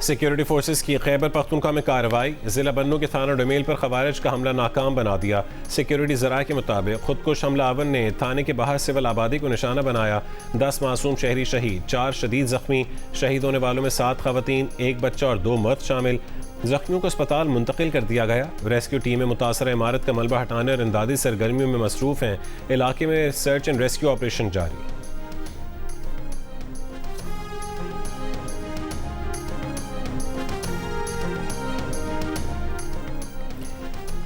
Security forces की खैबर पख्तूनख्वा में कार्रवाई, जिला बन्नू के थाना डोमेल पर खवारिज का हमला नाकाम बना दिया। सिक्योरिटी ज़राए के मुताबिक खुदकुश हमलावर ने थाने के बाहर सिविल आबादी को निशाना बनाया। 10 मासूम शहरी शहीद, 4 शदीद जख्मी। शहीद होने वालों में 7 खवातीन, 1 बच्चा और 2 मर्द शामिल। जख्मियों को अस्पताल मुंतकिल कर दिया गया। रेस्क्यू टीमें मुतासरा इमारत का मलबा हटाने और इमदादी सरगर्मियों में मसरूफ़ हैं। इलाके में सर्च एंड रेस्क्यू ऑपरेशन जारी।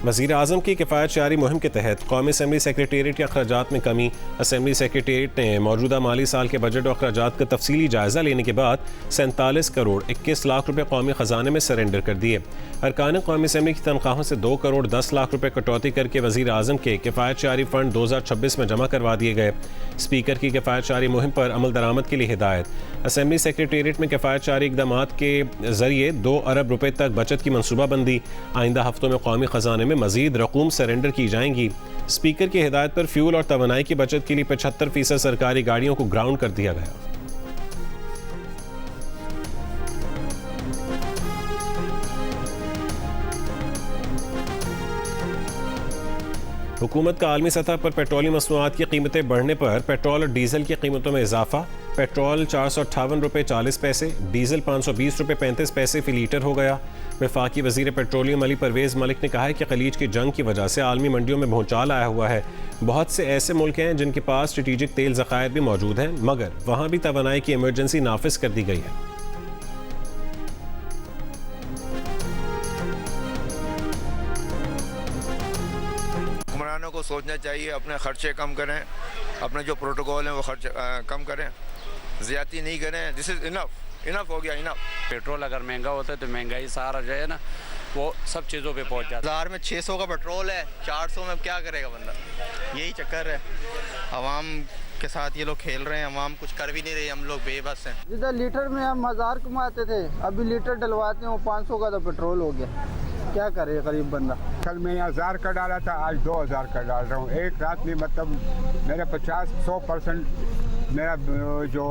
वज़ीर आज़म की किफ़ायत शारी मुहिम के तहत कौमी असम्बली सेक्रेटेरिएट के अखराजात में कमी। असम्बली सेक्रेटेरिएट ने मौजूदा माली साल के बजट और अखराजात का तफसीली जायज़ा लेने के बाद 47 करोड़ 21 लाख रुपये कौमी ख़जाने में सरेंडर कर दिए। अरकान कौमी असम्बली की तनख्वाहों से 2 करोड़ 10 लाख रुपये कटौती करके वज़ीर आज़म के किफ़ायत शारी फ़ंड 2026 में जमा करवा दिए गए। स्पीकर की किफ़ायत शारी मुहिम पर अमल दरामद के लिए हिदायत। असम्बली सेक्रेटेरिएट में किफ़ायत शारी इक़दाम के ज़रिए 2 अरब रुपये तक बचत की मनसूबाबंदी। आइंदा हफ्तों में कौमी ख़जाने में मज़ीद रकूम सरेंडर की जाएंगी। स्पीकर की हिदायत पर फ्यूल और तवानाई की बचत के लिए 75% सरकारी गाड़ियों को ग्राउंड कर दिया गया। हुकूमत का आलमी सतह पर पेट्रोलियम मसनूआत की कीमतें बढ़ने पर पेट्रोल और डीजल की कीमतों में इजाफा। पेट्रोल 458 रुपये 40 पैसे, डीजल 520 रुपये 35 पैसे फी लीटर हो गया। वफाकी वज़ीर पेट्रोलियम अली परवेज़ मलिक ने कहा है कि खलीज की जंग की वजह से आलमी मंडियों में भूचाल आया हुआ है। बहुत से ऐसे मुल्क हैं जिनके पास स्ट्रेटेजिक तेल ज़खायर भी मौजूद हैं, मगर वहाँ भी तवानाई की इमरजेंसी नाफिज कर दी गई है। हुक्मरानों को सोचना चाहिए, अपने खर्चे कम करें, अपने जो प्रोटोकॉल हैं वो खर्च कम करें, ज़्यादती नहीं करें। दिस इज़ इनफ हो गया, इनफ। पेट्रोल अगर महंगा होता है तो महंगाई सारा जो है ना वो सब चीज़ों पे पहुंच जाता है। 1000 में 600 का पेट्रोल है, 400 में क्या करेगा बंदा? यही चक्कर है, आवाम के साथ ये लोग खेल रहे हैं। आवाम कुछ कर भी नहीं रही, हम लोग बेबस हैं। जिधर लीटर में हम 1000 कमाते थे, अभी लीटर डलवाते हैं वो 500 का तो पेट्रोल हो गया। क्या करे गरीब बंदा? कल मैंने 1000 का डाला था, आज 2000 का डाल रहा हूँ। एक रात में मतलब मेरा 50-100% मेरा जो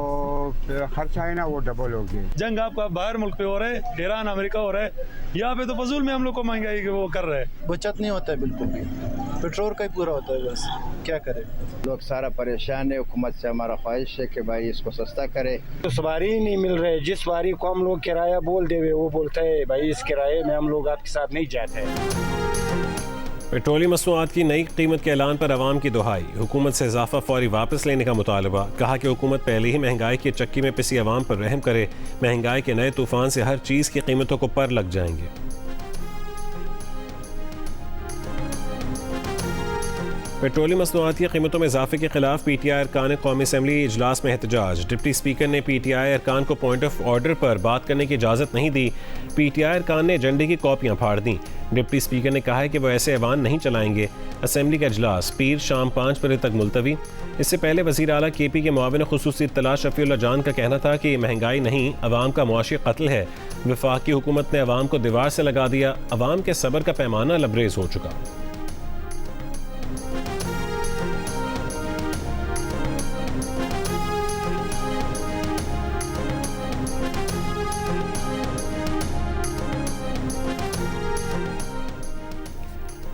खर्चा है ना वो डबल हो गया। जंग आपका बाहर मुल्क पे हो रहा है, ईरान अमेरिका हो रहा है, यहाँ पे तो फजूल में हम लोग को महंगाई वो कर रहे हैं। बचत नहीं होता है बिल्कुल भी, पेट्रोल का ही पूरा होता है बस। क्या करे, लोग सारा परेशान है। हुकूमत से हमारा ख्वाहिश है कि भाई इसको सस्ता करे। तो सवारी ही नहीं मिल रहे, जिस सवारी को हम लोग किराया बोल देवे वो बोलता है भाई इस किराए में हम लोग आपके साथ नहीं जाते हैं। पेट्रोलियम मसनूआत की नई कीमत के ऐलान पर अवाम की दुहाई। हुकूमत से इजाफा फौरी वापस लेने का मुतालबा। कहा कि हुकूमत पहले ही महंगाई की चक्की में पिसी अवाम पर रहम करे। महंगाई के नए तूफान से हर चीज़ की कीमतों को पर लग जाएंगे। पेट्रोलियम मसनूआत की कीमतों में इजाफे के खिलाफ PTI अरकान कौमी असम्बली इजलास में एहतजाज। डिप्टी स्पीकर ने PTI अरकान को पॉइंट ऑफ ऑर्डर पर बात करने की इजाज़त नहीं दी। PTI अरकान ने एजेंडे की कॉपियाँ फाड़ दी। डिप्टी स्पीकर ने कहा है कि वह ऐसे ऐवान नहीं चलाएंगे। असम्बली का इजलास पीर शाम 5 बजे तक मुलतवी। इससे पहले वज़ीर आला KP के मुआविन खुसूसी इत्तला शफीउल्लाह जान का कहना था कि महंगाई नहीं, अवाम का मुआशी कत्ल है। वफाकी हुकूमत ने अवाम को दीवार से लगा दिया। अवाम के सब्र का पैमाना लबरेज हो चुका।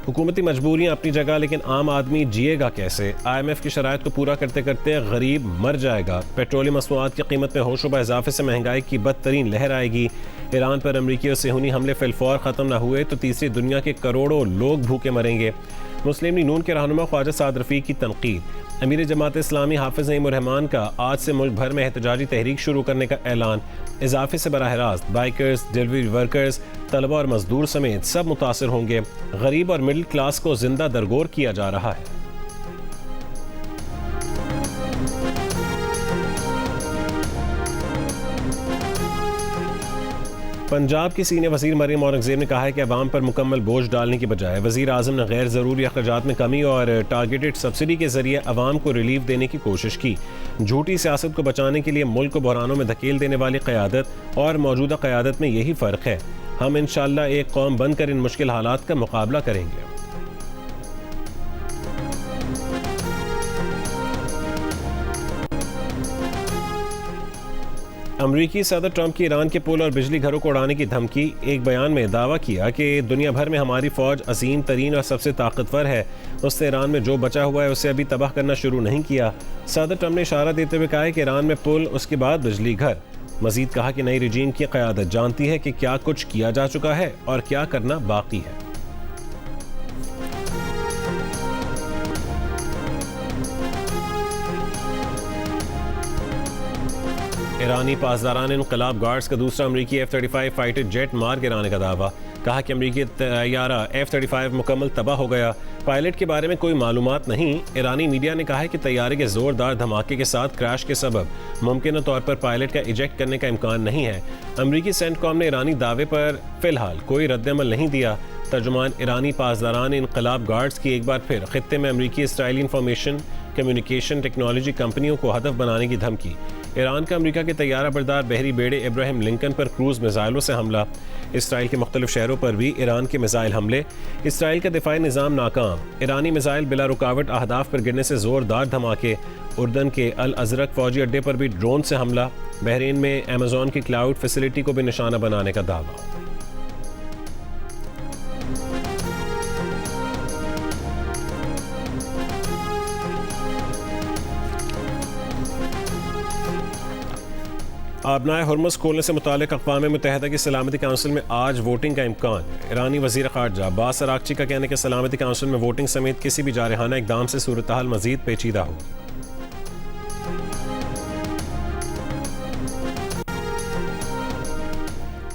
हुकूमती मजबूरियाँ अपनी जगह, लेकिन आम आदमी जिएगा कैसे? IMF की शराइत को पूरा करते करते गरीब मर जाएगा। पेट्रोलियम मसनूआत की कीमत में होशरुबा इजाफे से महंगाई की बदतरीन लहर आएगी। ईरान पर अमरीकी और सेहूनी हमले फिलफौर ख़त्म न हुए तो तीसरी दुनिया के करोड़ों लोग भूखे मरेंगे। मुस्लिम लीग नून के रहनुमा ख्वाजा साद रफ़ीक की तनकीद। अमीर जमात इस्लामी हाफिज़ नईम रहमान का आज से मुल्क भर में एहतजाजी तहरीक शुरू करने का ऐलान। इजाफे से बराह रास्त बाइकर्स, डिलीवरी वर्कर्स, तलबा और मजदूर समेत सब मुतासर होंगे। गरीब और मिडिल क्लास को जिंदा दरगोर किया जा रहा है। पंजाब की सीनियर वज़ीर मरियम औरंगज़ेब ने कहा है कि अवाम पर मुकम्मल बोझ डालने की बजाय वज़ीर आज़म ने गैर ज़रूरी अखराजात में कमी और टारगेटेड सब्सिडी के ज़रिए अवाम को रिलीफ देने की कोशिश की। झूठी सियासत को बचाने के लिए मुल्क को बहरानों में धकेल देने वाली क़यादत और मौजूदा क़यादत में यही फ़र्क है। हम इंशाअल्लाह एक कौम बनकर इन मुश्किल हालात का मुकाबला करेंगे। अमरीकी सदर ट्रंप की ईरान के पुल और बिजली घरों को उड़ाने की धमकी। एक बयान में दावा किया कि दुनिया भर में हमारी फौज अजीम तरीन और सबसे ताकतवर है, उसने ईरान में जो बचा हुआ है उसे अभी तबाह करना शुरू नहीं किया। सदर ट्रंप ने इशारा देते हुए कहा है कि ईरान में पुल, उसके बाद बिजली घर। मजीद कहा कि नई रजीम की क़यादत जानती है कि क्या कुछ किया जा चुका है और क्या करना बाकी है। ईरानी पासदारान इनकलाब गार्ड्स का दूसरा अमरीकी F-35 फाइटर जेट मार गिराने का दावा। कहा कि अमरीकी तैयारा F-35 मुकम्मल तबाह हो गया। पायलट के बारे में कोई मालूमात नहीं। ईरानी मीडिया ने कहा है कि तैयारे के जोरदार धमाके के साथ क्रैश के सबब मुमकिन तौर पर पायलट का इजेक्ट करने का इम्कान नहीं है। अमरीकी सेंटकॉम ने ईरानी दावे पर फिलहाल कोई रद्दअमल नहीं दिया। तर्जुमान ईरानी पासदारान इनकलाब गार्ड्स की एक बार फिर खित्ते में अमरीकी इसराइली इंफॉर्मेशन कम्युनिकेशन टेक्नोलॉजी कंपनियों को हदफ बनाने की धमकी। ईरान का अमरीका के तैयारा बरदार बहरी बेड़े इब्राहिम लिंकन पर क्रूज मिसाइलों से हमला। इसराइल के मुख्तलिफ शहरों पर भी ईरान के मिसाइल हमले। इसराइल का दिफाई निज़ाम नाकाम। ईरानी मिसाइल बिला रुकावट अहदाफ पर गिरने से जोरदार धमाके। उर्दन के अल अजरक फौजी अड्डे पर भी ड्रोन से हमला। बहरीन में अमेजॉन की क्लाउड फैसिलिटी को भी निशाना बनाने का दावा। आबनाए हुर्मुज़ खोलने से मुतालिक अक़वाम मुत्तहिदा की सलामती काउंसिल में आज वोटिंग का इम्कान। ईरानी वज़ीर ख़ारजा अब्बास अराग़ची का कहना है कि सलामती काउंसिल में वोटिंग समेत किसी भी जारहाना इक़दाम से सूरत हाल मज़ीद पेचीदा हो।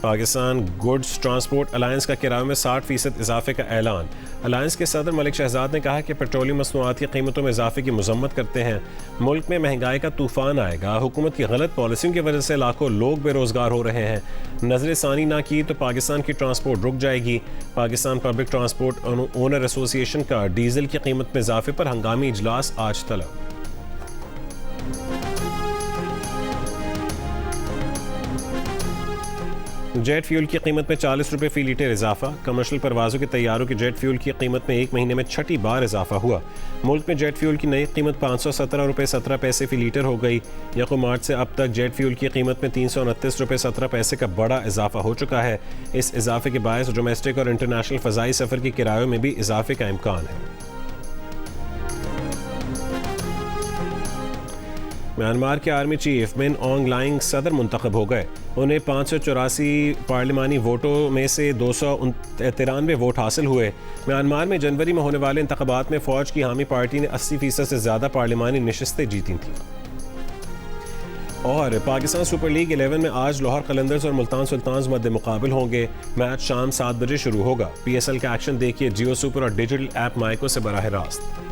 पाकिस्तान गुड्स ट्रांसपोर्ट अलायंस का किराए में 60% इजाफे का ऐलान। अलायंस के सदर मलिक शहजाद ने कहा कि पेट्रोलियम मसनूआत की कीमतों में इजाफे की मजम्मत करते हैं। मुल्क में महंगाई का तूफान आएगा। हुकूमत की गलत पॉलिसियों की वजह से लाखों लोग बेरोजगार हो रहे हैं। नजरसानी ना की तो पाकिस्तान की ट्रांसपोर्ट रुक जाएगी। Pakistan public transport owner association का डीजल की कीमत में इजाफे पर हंगामी इजलास आज तलब। जेट फ्यूल की कीमत में 40 रुपये फ़ी लीटर इजाफा। कमर्शियल परवाज़ों के तैयारों की जेट फ्यूल की कीमत में एक महीने में छठी बार इजाफा हुआ। मुल्क में जेट फ्यूल की नई कीमत 517 रुपये 17 पैसे फ़ी लीटर हो गई। यकम मार्च से अब तक जेट फ्यूल की कीमत में 329 रुपये 17 पैसे का बड़ा इजाफा हो चुका है। इस इजाफे के बायस डोमेस्टिक और इंटरनेशनल फ़ज़ाई सफ़र के किरायों में भी इजाफे का इम्कान है। म्यांमार के आर्मी चीफ मिन ऑंग लाइंग सदर मुंतखब हो गए। उन्हें 584 पार्लिमानी वोटों में से 293 वोट हासिल हुए। म्यांमार में जनवरी में होने वाले इंतखाबात में फ़ौज की हामी पार्टी ने 80% से ज़्यादा पार्लिमानी नशिस्तें जीती थीं। और पाकिस्तान सुपर लीग 11 में आज लाहौर कलंदर्स और मुल्तान सुल्तान्स मध्य मुकाबल होंगे। मैच शाम 7 बजे शुरू होगा। PSL का एक्शन देखिए जियो सुपर और डिजिटल ऐप माइको से बराह रास्त।